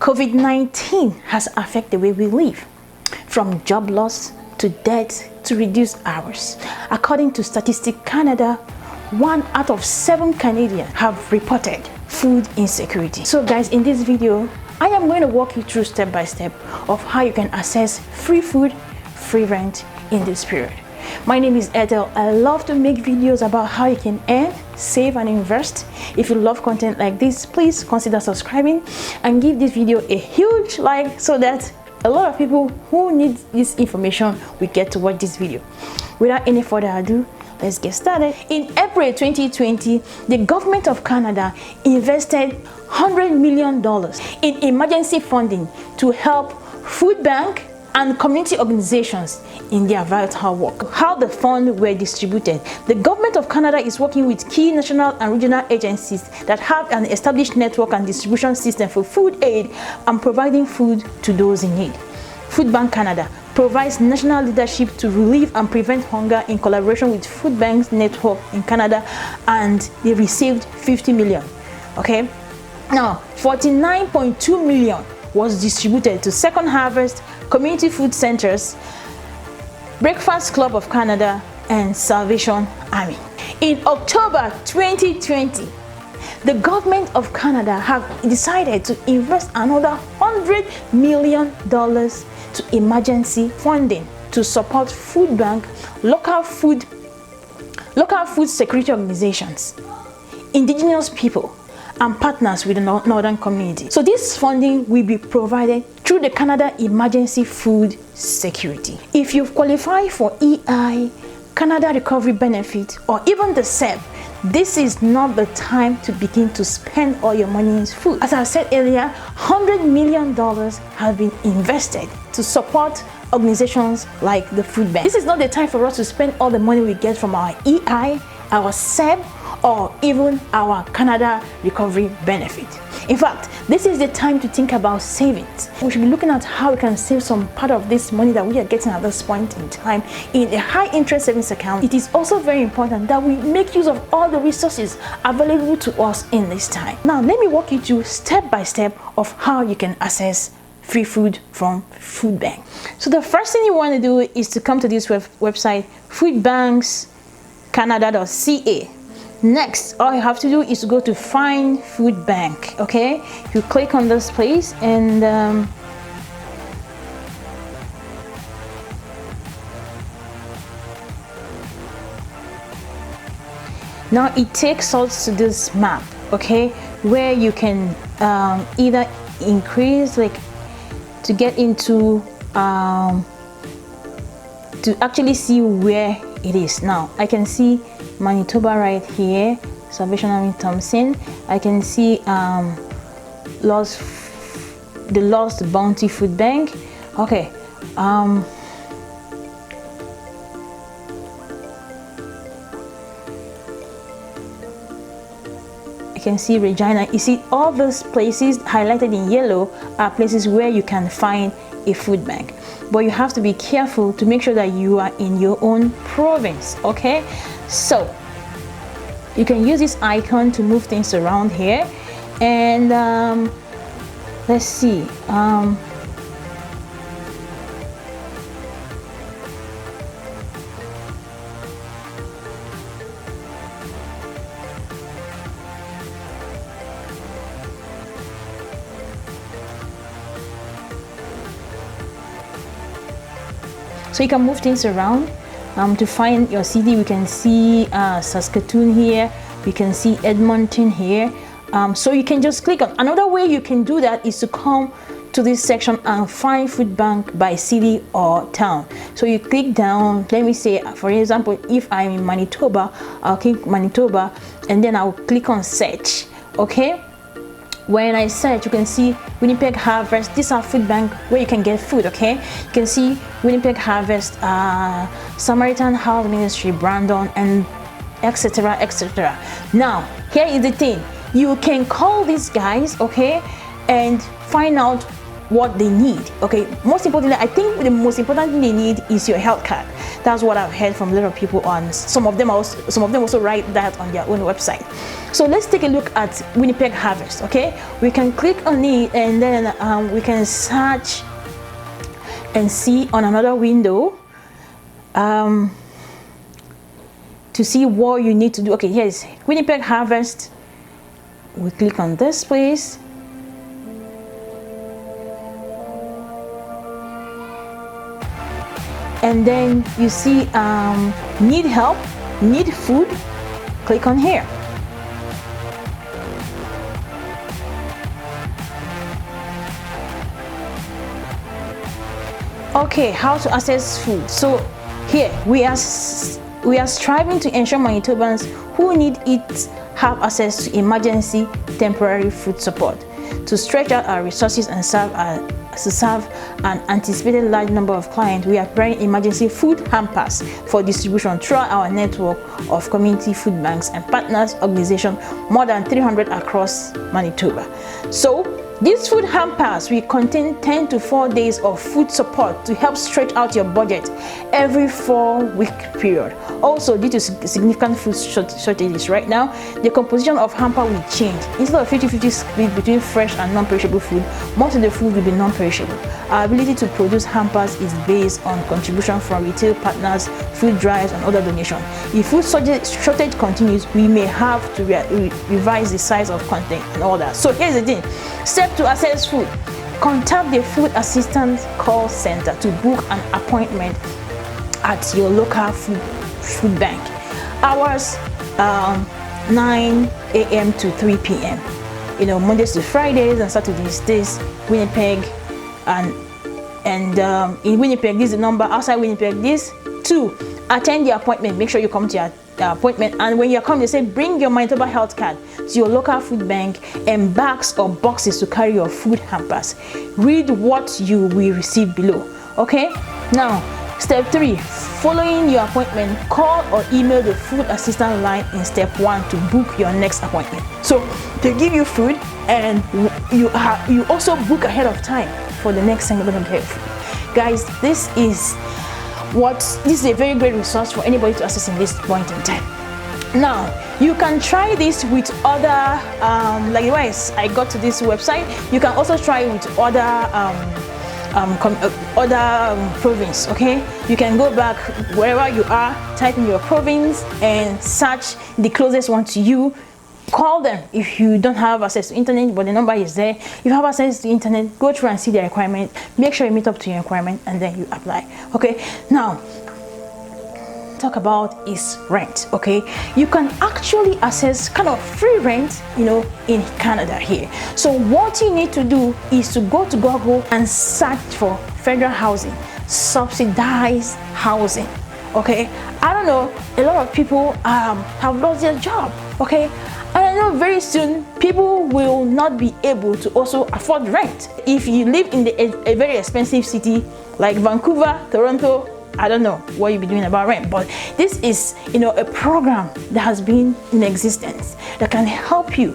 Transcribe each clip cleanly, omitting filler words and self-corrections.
COVID-19 has affected the way we live, from job loss to death to reduced hours. According to Statistics Canada, 1 out of 7 Canadians have reported food insecurity. So guys, in this video, I am going to walk you through step by step of how you can access free food, free rent in this period. My name is Ethel. I love to make videos about how you can earn, save and invest. If you love content like this, please consider subscribing and give this video a huge like so that a lot of people who need this information will get to watch this video. Without any further ado, let's get started. In April 2020, the government of Canada invested $100 million in emergency funding to help food bank and community organizations in their vital work. How the funds were distributed. The government of Canada is working with key national and regional agencies that have an established network and distribution system for food aid and providing food to those in need. Food Bank Canada provides national leadership to relieve and prevent hunger in collaboration with Food Banks Network in Canada, and they received $50 million. Okay, now $49.2 million was distributed to Second Harvest, Community Food Centers, Breakfast Club of Canada, and Salvation Army. In October 2020, the government of Canada have decided to invest another $100 million to emergency funding to support food bank, local food security organizations, Indigenous people, and partners with the northern community. So this funding will be provided through the Canada Emergency Food Security. If you've qualified for EI, Canada Recovery Benefit, or even the CERB, this is not the time to begin to spend all your money in food. As I said earlier, $100 million have been invested to support organizations like the food bank. This is not the time for us to spend all the money we get from our EI, our CERB, or even our Canada Recovery Benefit. In fact, this is the time to think about savings. We should be looking at how we can save some part of this money that we are getting at this point in time in a high interest savings account. It is also very important that we make use of all the resources available to us in this time. Now, let me walk you through step by step of how you can access free food from Food Bank. So the first thing you want to do is to come to this website, foodbankscanada.ca. Next, all you have to do is to go to Find Food Bank. Okay, you click on this place, and now it takes us to this map, okay, where you can either increase, like, to get into to actually see where it is. Now I can see Manitoba right here, Salvation Army Thompson. I can see the Lost Bounty Food Bank. Okay, I can see Regina. You see all those places highlighted in yellow are places where you can find a food bank, but you have to be careful to make sure that you are in your own province. Okay, so you can use this icon to move things around here, and let's see, so you can move things around. To find your city, we can see Saskatoon here, we can see Edmonton here. So you can just click on. Another way you can do that is to come to this section and find food bank by city or town. So you click down. Let me say, for example, if I'm in Manitoba, I'll click Manitoba, and then I'll click on search. Okay, when I search, you can see Winnipeg Harvest. These are food bank where you can get food. Okay, you can see Winnipeg Harvest, Samaritan Health Ministry, Brandon, and etc, etc. Now here is the thing, you can call these guys, okay, and find out what they need. Okay, most importantly, I think the most important thing they need is your health card. That's what I've heard from a lot of people. On some of them also write that on their own website. So let's take a look at Winnipeg Harvest. Okay, we can click on it, and then we can search and see on another window to see what you need to do. Okay, here's Winnipeg Harvest. We click on this place. And then you see need help, need food, click on here. Okay, how to access food. So here we are striving to ensure Manitobans who need it have access to emergency temporary food support to stretch out our resources and serve an anticipated large number of clients. We are preparing emergency food hampers for distribution throughout our network of community food banks and partners organizations, more than 300 across Manitoba. So these food hampers will contain 10 to 4 days of food support to help stretch out your budget every 4-week period. Also, due to significant food shortages right now, the composition of hamper will change. Instead of 50-50 split between fresh and non-perishable food, most of the food will be non-perishable. Our ability to produce hampers is based on contribution from retail partners, food drives, and other donations. If food shortage continues, we may have to revise the size of content and all that. So here's the thing. Step to access food. Contact the food assistance call center to book an appointment at your local food bank. Hours 9 a.m. to 3 p.m. Mondays to Fridays and Saturdays. This Winnipeg and in Winnipeg, this is the number. Outside Winnipeg, this 2. Attend the appointment. Make sure you come to your appointment, and when you come, they say bring your Manitoba health card to your local food bank and bags or boxes to carry your food hampers. Read what you will receive below. Okay, now step 3. Following your appointment, call or email the food assistant line in step 1 to book your next appointment. So they give you food, and you also book ahead of time for the next time you're going to have food. Guys, this is a very great resource for anybody to access in this point in time. Now you can try this with other likewise I got to this website. You can also try it with other province. Okay, you can go back wherever you are, type in your province and search the closest one to you. Call them if you don't have access to internet, but the number is there. If you have access to internet, go through and see the requirement. Make sure you meet up to your requirement, and then you apply. Okay, now talk about is rent. Okay, you can actually access kind of free rent in Canada here. So what you need to do is to go to Google and search for federal housing, subsidized housing. Okay, I don't know, a lot of people have lost their job. Okay, and I know very soon people will not be able to also afford rent. If you live in a very expensive city like Vancouver, Toronto, I don't know what you'll be doing about rent, but this is a program that has been in existence that can help you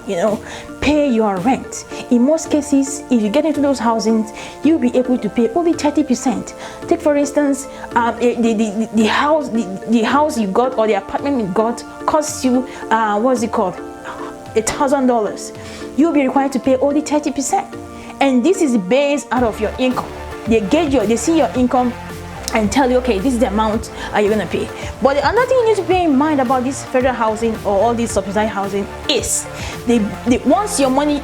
pay your rent. In most cases, if you get into those housings, you'll be able to pay only 30%. Take for instance, the house you got or the apartment you got costs you what's it called, $1,000. You'll be required to pay only 30%, and this is based out of your income. They see your income and tell you, okay, this is the amount you're gonna pay. But the other thing you need to bear in mind about this federal housing or all this subsidized housing is once your money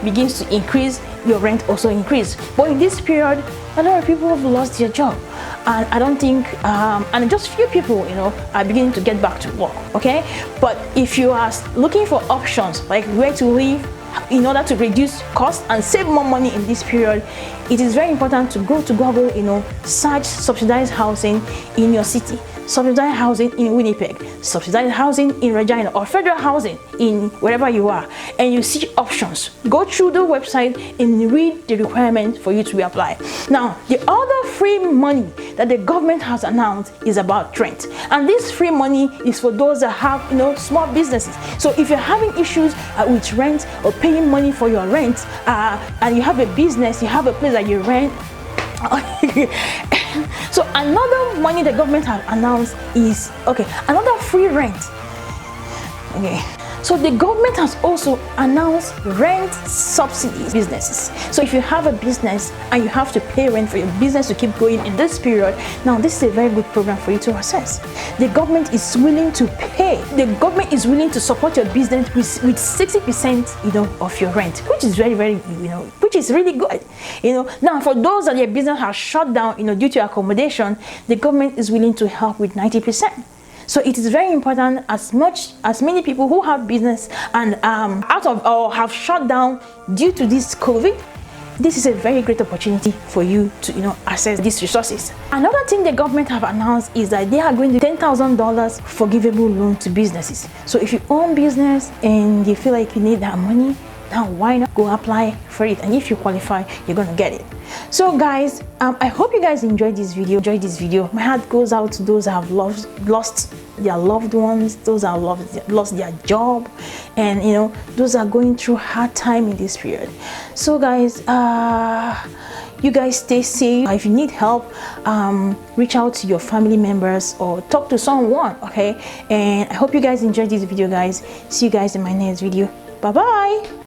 begins to increase, your rent also increase. But in this period, a lot of people have lost their job, and I don't think and just few people are beginning to get back to work. Okay, but if you are looking for options like where to live in order to reduce costs and save more money in this period, it is very important to go to Google, search subsidized housing in your city. subsidized housing in Winnipeg, subsidized housing in Regina, or federal housing in wherever you are, and you see options, go through the website and read the requirements for you to reapply. Now, the other free money that the government has announced is about rent, and this free money is for those that have small businesses. So if you're having issues with rent or paying money for your rent, and you have a business, you have a place that you rent. So another money the government has announced is another free rent. So the government has also announced rent subsidies businesses. So if you have a business and you have to pay rent for your business to keep going in this period, now this is a very good program for you to access. The government is willing to pay. The government is willing to support your business with 60% of your rent, which is very, very which is really good. Now for those that their business has shut down due to accommodation, the government is willing to help with 90%. So it is very important, as many people who have business and out of or have shut down due to this COVID, this is a very great opportunity for you to access these resources. Another thing the government have announced is that they are going to $10,000 forgivable loan to businesses. So if you own business and you feel like you need that money, now why not go apply for it, and if you qualify, you're gonna get it. So guys, I hope you guys enjoyed this video. My heart goes out to those that have lost their loved ones, those that have lost their job, and those that are going through hard time in this period. So guys, you guys stay safe. If you need help, reach out to your family members or talk to someone, okay? And I hope you guys enjoyed this video, guys. See you guys in my next video. Bye bye.